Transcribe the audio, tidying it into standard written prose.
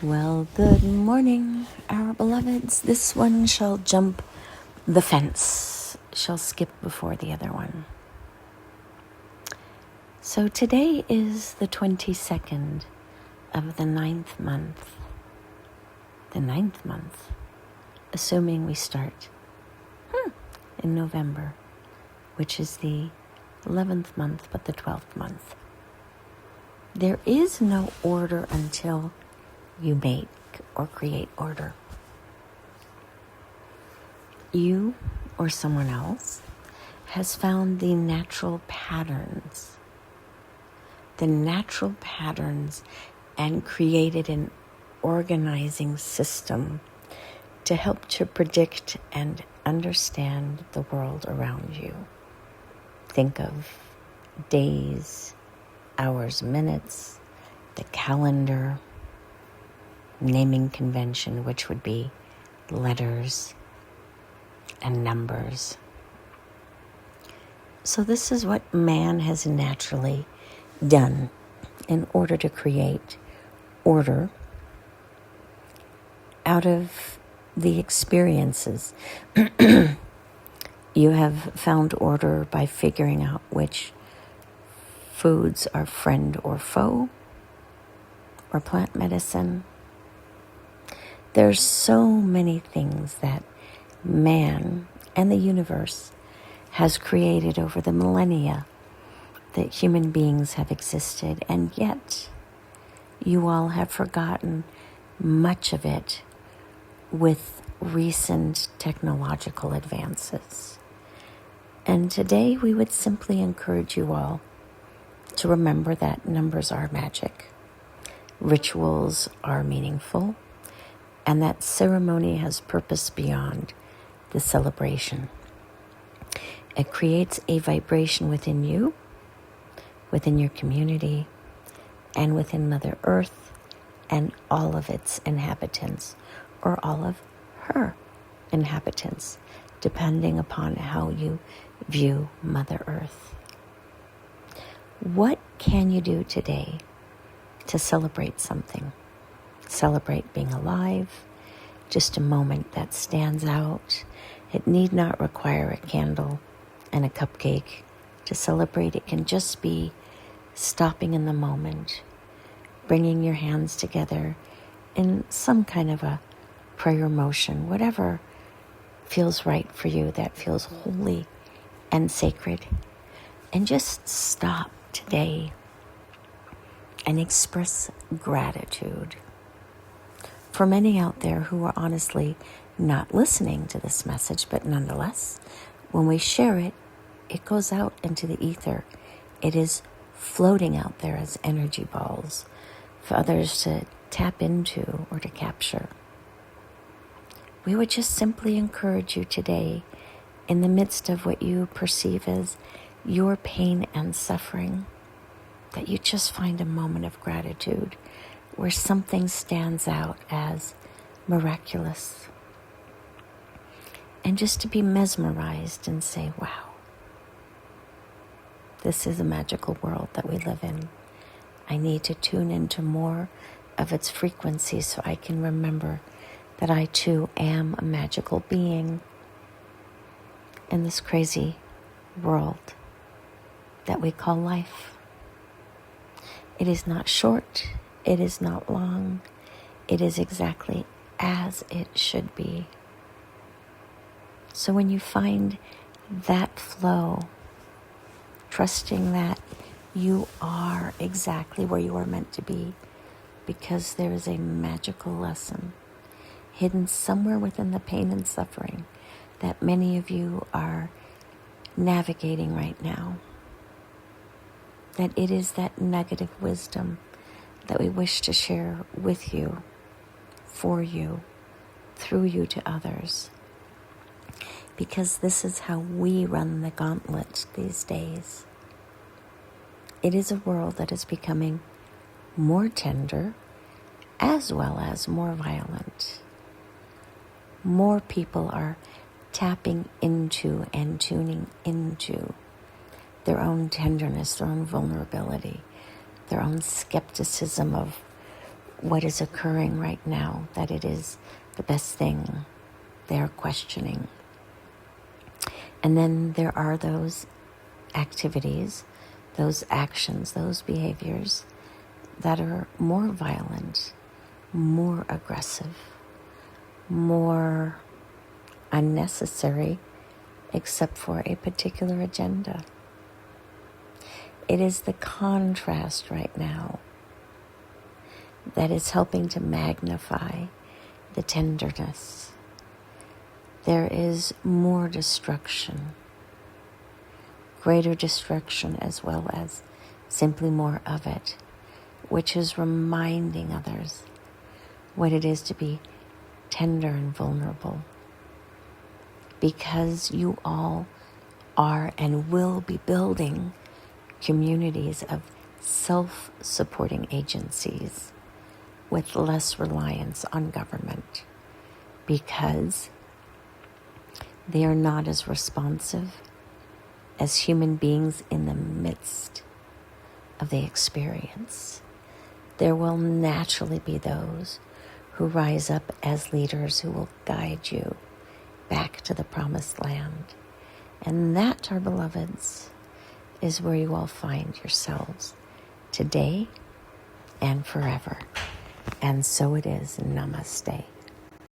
Well, good morning, our beloveds. This one shall jump the fence, shall skip before the other one. So today is the 22nd of the ninth month. The ninth month, assuming we start in November, which is the 11th month, but the 12th month. There is no order until you make or create order. You or someone else has found the natural patterns and created an organizing system to help to predict and understand the world around you. Think of days, hours, minutes, the calendar, naming convention, which would be letters and numbers. So this is what man has naturally done in order to create order out of the experiences. You have found order by figuring out which foods are friend or foe, or plant medicine. There's so many things that man and the universe has created over the millennia that human beings have existed, and yet you all have forgotten much of it with recent technological advances. And today we would simply encourage you all to remember that numbers are magic, rituals are meaningful, and that ceremony has purpose beyond the celebration. It creates a vibration within you, within your community, and within Mother Earth and all of its inhabitants, or all of her inhabitants, depending upon how you view Mother Earth. What can you do today to celebrate something? Celebrate being alive, just a moment that stands out. It need not require a candle and a cupcake to celebrate. It can just be stopping in the moment, bringing your hands together in some kind of a prayer motion, whatever feels right for you, that feels holy and sacred. And just stop today and express gratitude. For many out there who are honestly not listening to this message, but nonetheless, when we share it, it goes out into the ether. It is floating out there as energy balls for others to tap into or to capture. We would just simply encourage you today, in the midst of what you perceive as your pain and suffering, that you just find a moment of gratitude where something stands out as miraculous. And just to be mesmerized and say, wow, this is a magical world that we live in. I need to tune into more of its frequency so I can remember that I too am a magical being in this crazy world that we call life. It is not short, it is not long, it is exactly as it should be. So when you find that flow, trusting that you are exactly where you are meant to be, because there is a magical lesson hidden somewhere within the pain and suffering that many of you are navigating right now. That it is that nugget of wisdom that we wish to share with you, for you, through you to others. Because this is how we run the gauntlet these days. It is a world that is becoming more tender as well as more violent. More people are tapping into and tuning into their own tenderness, their own vulnerability, their own skepticism of what is occurring right now, that it is the best thing. They're questioning. And then there are those activities, those actions, those behaviors that are more violent, more aggressive, more unnecessary, except for a particular agenda. It is the contrast right now that is helping to magnify the tenderness. There is more destruction, greater destruction, as well as simply more of it, which is reminding others what it is to be tender and vulnerable, because you all are and will be building communities of self-supporting agencies with less reliance on government, because they are not as responsive as human beings in the midst of the experience. There will naturally be those who rise up as leaders who will guide you back to the promised land. And that, our beloveds, is where you all find yourselves today and forever. And so it is. Namaste.